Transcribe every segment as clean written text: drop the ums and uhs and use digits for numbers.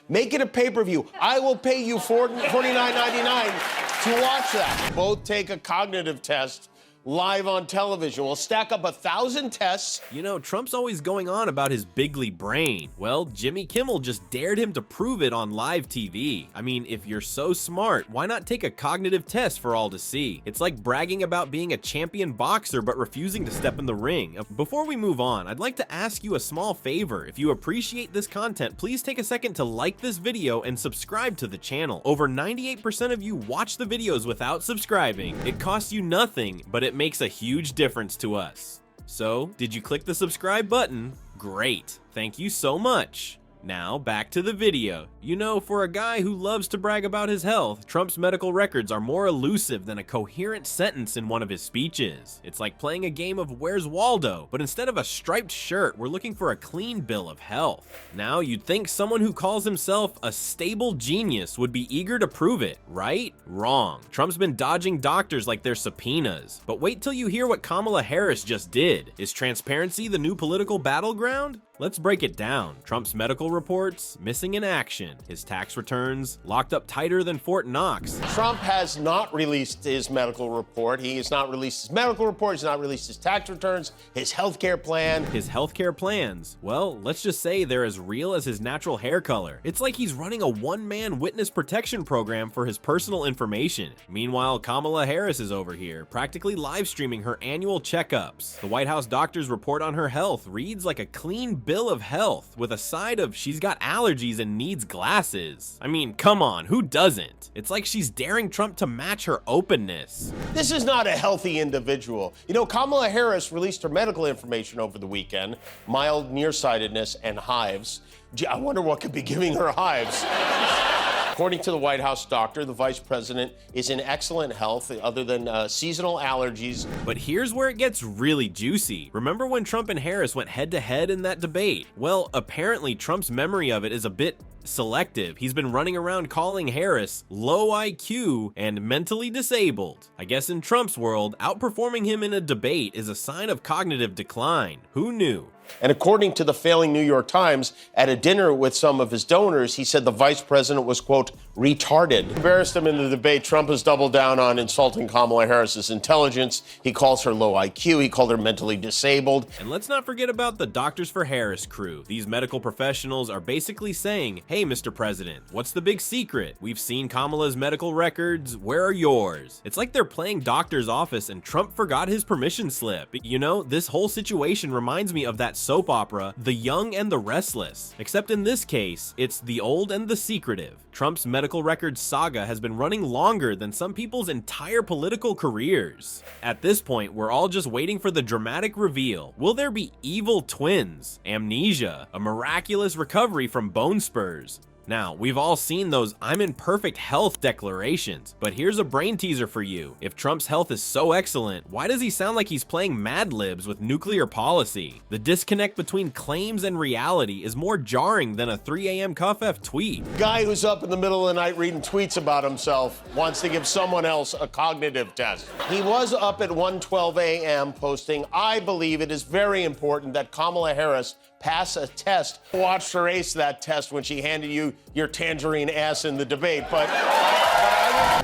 Make it a pay-per-view. I will pay you $49.99 to watch that. Both take a cognitive test live on television. We'll stack up 1,000 tests. You know, Trump's always going on about his bigly brain. Well, Jimmy Kimmel just dared him to prove it on live TV. I mean, if you're so smart, why not take a cognitive test for all to see? It's like bragging about being a champion boxer but refusing to step in the ring. Before we move on, I'd like to ask you a small favor. If you appreciate this content, please take a second to like this video and subscribe to the channel. Over 98% of you watch the videos without subscribing. It costs you nothing, but it makes a huge difference to us. So, did you click the subscribe button? Great, thank you so much. Now, back to the video. You know, for a guy who loves to brag about his health, Trump's medical records are more elusive than a coherent sentence in one of his speeches. It's like playing a game of Where's Waldo, but instead of a striped shirt, we're looking for a clean bill of health. Now, you'd think someone who calls himself a stable genius would be eager to prove it, right? Wrong. Trump's been dodging doctors like they're subpoenas. But wait till you hear what Kamala Harris just did. Is transparency the new political battleground? Let's break it down. Trump's medical reports, missing in action. His tax returns, locked up tighter than Fort Knox. Trump has not released his medical report. He has not released his medical report. He's not released his tax returns, his healthcare plan. His healthcare plans? Well, let's just say they're as real as his natural hair color. It's like he's running a one-man witness protection program for his personal information. Meanwhile, Kamala Harris is over here, practically live streaming her annual checkups. The White House doctor's report on her health reads like a clean bill of health with a side of she's got allergies and needs glasses. I mean, come on, who doesn't? It's like she's daring Trump to match her openness. This is not a healthy individual. You know, Kamala Harris released her medical information over the weekend, mild nearsightedness and hives. Gee, I wonder what could be giving her hives. According to the White House doctor, the vice president is in excellent health other than seasonal allergies. But here's where it gets really juicy. Remember when Trump and Harris went head-to-head in that debate? Well, apparently Trump's memory of it is a bit selective. He's been running around calling Harris low IQ and mentally disabled. I guess in Trump's world, outperforming him in a debate is a sign of cognitive decline. Who knew? And according to the failing New York Times, at a dinner with some of his donors, he said the vice president was, quote, retarded. Embarrassed him in the debate, Trump has doubled down on insulting Kamala Harris's intelligence. He calls her low IQ. He called her mentally disabled. And let's not forget about the Doctors for Harris crew. These medical professionals are basically saying, hey, Mr. President, what's the big secret? We've seen Kamala's medical records. Where are yours? It's like they're playing doctor's office and Trump forgot his permission slip. You know, this whole situation reminds me of that soap opera, The Young and the Restless. Except in this case, it's the old and the secretive. Trump's medical records saga has been running longer than some people's entire political careers. At this point, we're all just waiting for the dramatic reveal. Will there be evil twins, amnesia, a miraculous recovery from bone spurs? Now, we've all seen those I'm in perfect health declarations, but here's a brain teaser for you. If Trump's health is so excellent, why does he sound like he's playing Mad Libs with nuclear policy? The disconnect between claims and reality is more jarring than a 3 a.m. cuff-F tweet. Guy who's up in the middle of the night reading tweets about himself wants to give someone else a cognitive test. He was up at 1:12 a.m. posting, I believe it is very important that Kamala Harris pass a test. Watched her ace that test when she handed you your tangerine ass in the debate, but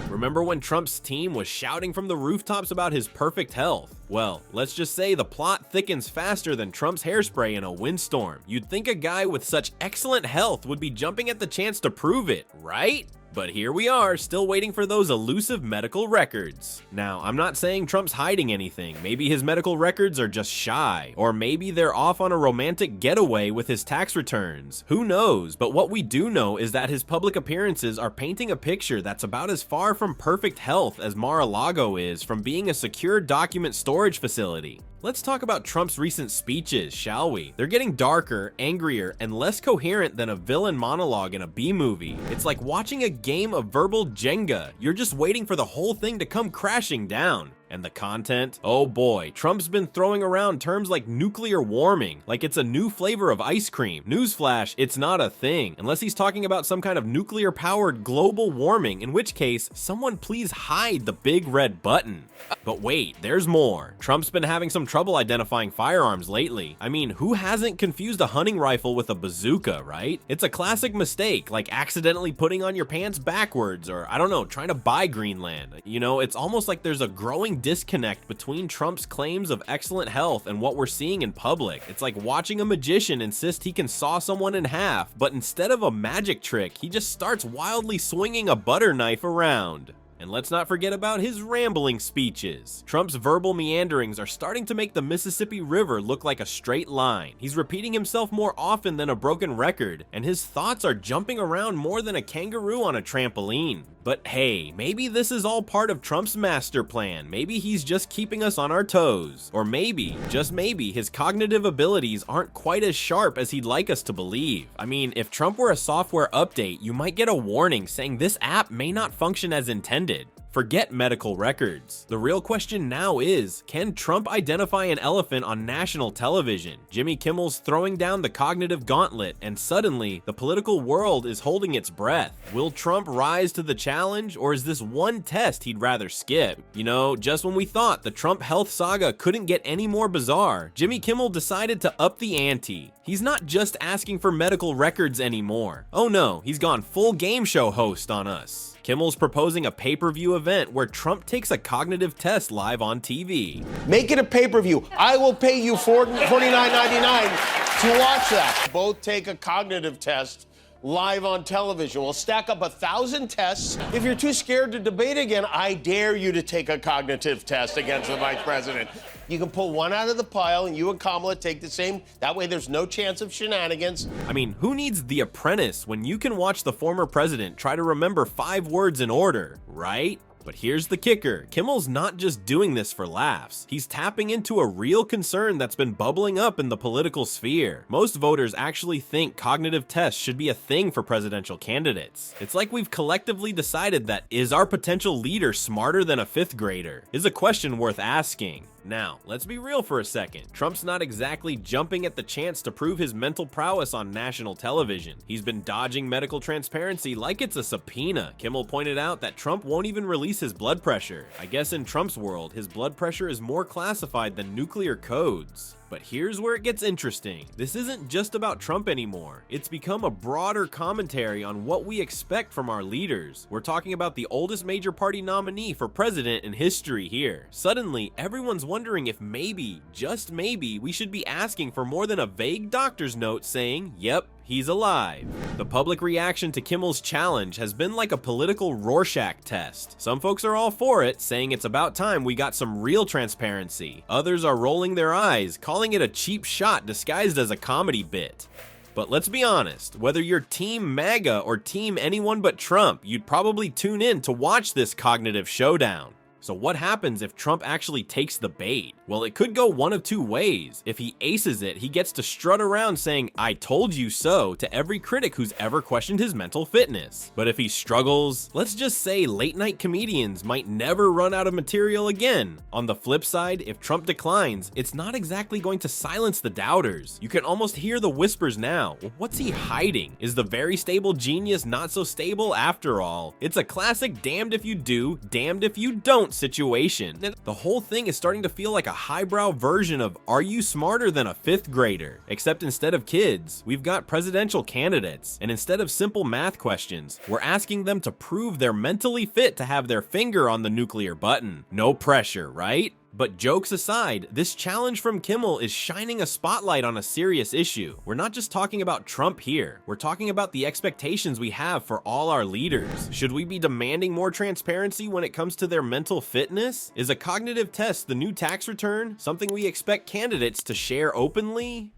remember when Trump's team was shouting from the rooftops about his perfect health? Well, let's just say the plot thickens faster than Trump's hairspray in a windstorm. You'd think a guy with such excellent health would be jumping at the chance to prove it, right? But here we are, still waiting for those elusive medical records. Now, I'm not saying Trump's hiding anything. Maybe his medical records are just shy, or maybe they're off on a romantic getaway with his tax returns. Who knows? But what we do know is that his public appearances are painting a picture that's about as far from perfect health as Mar-a-Lago is from being a secure document storage facility. Let's talk about Trump's recent speeches, shall we? They're getting darker, angrier, and less coherent than a villain monologue in a B-movie. It's like watching a game of verbal Jenga. You're just waiting for the whole thing to come crashing down. And the content? Oh boy, Trump's been throwing around terms like nuclear warming, like it's a new flavor of ice cream. Newsflash, it's not a thing, unless he's talking about some kind of nuclear-powered global warming, in which case, someone please hide the big red button. But wait, there's more. Trump's been having some trouble identifying firearms lately. I mean, who hasn't confused a hunting rifle with a bazooka, right? It's a classic mistake, like accidentally putting on your pants backwards, or I don't know, trying to buy Greenland. You know, it's almost like there's a growing disconnect between Trump's claims of excellent health and what we're seeing in public. It's like watching a magician insist he can saw someone in half, but instead of a magic trick, he just starts wildly swinging a butter knife around. And let's not forget about his rambling speeches. Trump's verbal meanderings are starting to make the Mississippi River look like a straight line. He's repeating himself more often than a broken record, and his thoughts are jumping around more than a kangaroo on a trampoline. But hey, maybe this is all part of Trump's master plan. Maybe he's just keeping us on our toes. Or maybe, just maybe, his cognitive abilities aren't quite as sharp as he'd like us to believe. I mean, if Trump were a software update, you might get a warning saying this app may not function as intended. Forget medical records. The real question now is, can Trump identify an elephant on national television? Jimmy Kimmel's throwing down the cognitive gauntlet, and suddenly, the political world is holding its breath. Will Trump rise to the challenge, or is this one test he'd rather skip? You know, just when we thought the Trump health saga couldn't get any more bizarre, Jimmy Kimmel decided to up the ante. He's not just asking for medical records anymore. Oh no, he's gone full game show host on us. Kimmel's proposing a pay-per-view event where Trump takes a cognitive test live on TV. Make it a pay-per-view. I will pay you $49.99 to watch that. Both take a cognitive test live on television. We'll stack up 1,000 tests. If you're too scared to debate again, I dare you to take a cognitive test against the vice president. You can pull one out of the pile and you and Kamala take the same. That way there's no chance of shenanigans. I mean, who needs The Apprentice when you can watch the former president try to remember 5 words in order, right? But here's the kicker. Kimmel's not just doing this for laughs. He's tapping into a real concern that's been bubbling up in the political sphere. Most voters actually think cognitive tests should be a thing for presidential candidates. It's like we've collectively decided that, is our potential leader smarter than a 5th grader? Is a question worth asking. Now, let's be real for a second. Trump's not exactly jumping at the chance to prove his mental prowess on national television. He's been dodging medical transparency like it's a subpoena. Kimmel pointed out that Trump won't even release his blood pressure. I guess in Trump's world, his blood pressure is more classified than nuclear codes. But here's where it gets interesting. This isn't just about Trump anymore. It's become a broader commentary on what we expect from our leaders. We're talking about the oldest major party nominee for president in history here. Suddenly, everyone's wondering if maybe, just maybe, we should be asking for more than a vague doctor's note saying, yep, he's alive. The public reaction to Kimmel's challenge has been like a political Rorschach test. Some folks are all for it, saying it's about time we got some real transparency. Others are rolling their eyes, calling it a cheap shot disguised as a comedy bit. But let's be honest, whether you're Team MAGA or Team anyone but Trump, you'd probably tune in to watch this cognitive showdown. So what happens if Trump actually takes the bait? Well, it could go one of two ways. If he aces it, he gets to strut around saying, "I told you so," to every critic who's ever questioned his mental fitness. But if he struggles, let's just say late night comedians might never run out of material again. On the flip side, if Trump declines, it's not exactly going to silence the doubters. You can almost hear the whispers now. Well, what's he hiding? Is the very stable genius not so stable after all? It's a classic damned if you do, damned if you don't situation. The whole thing is starting to feel like a highbrow version of Are You Smarter Than a 5th Grader? Except instead of kids, we've got presidential candidates, and instead of simple math questions, we're asking them to prove they're mentally fit to have their finger on the nuclear button. No pressure, right? But jokes aside, this challenge from Kimmel is shining a spotlight on a serious issue. We're not just talking about Trump here. We're talking about the expectations we have for all our leaders. Should we be demanding more transparency when it comes to their mental fitness? Is a cognitive test the new tax return? Something we expect candidates to share openly?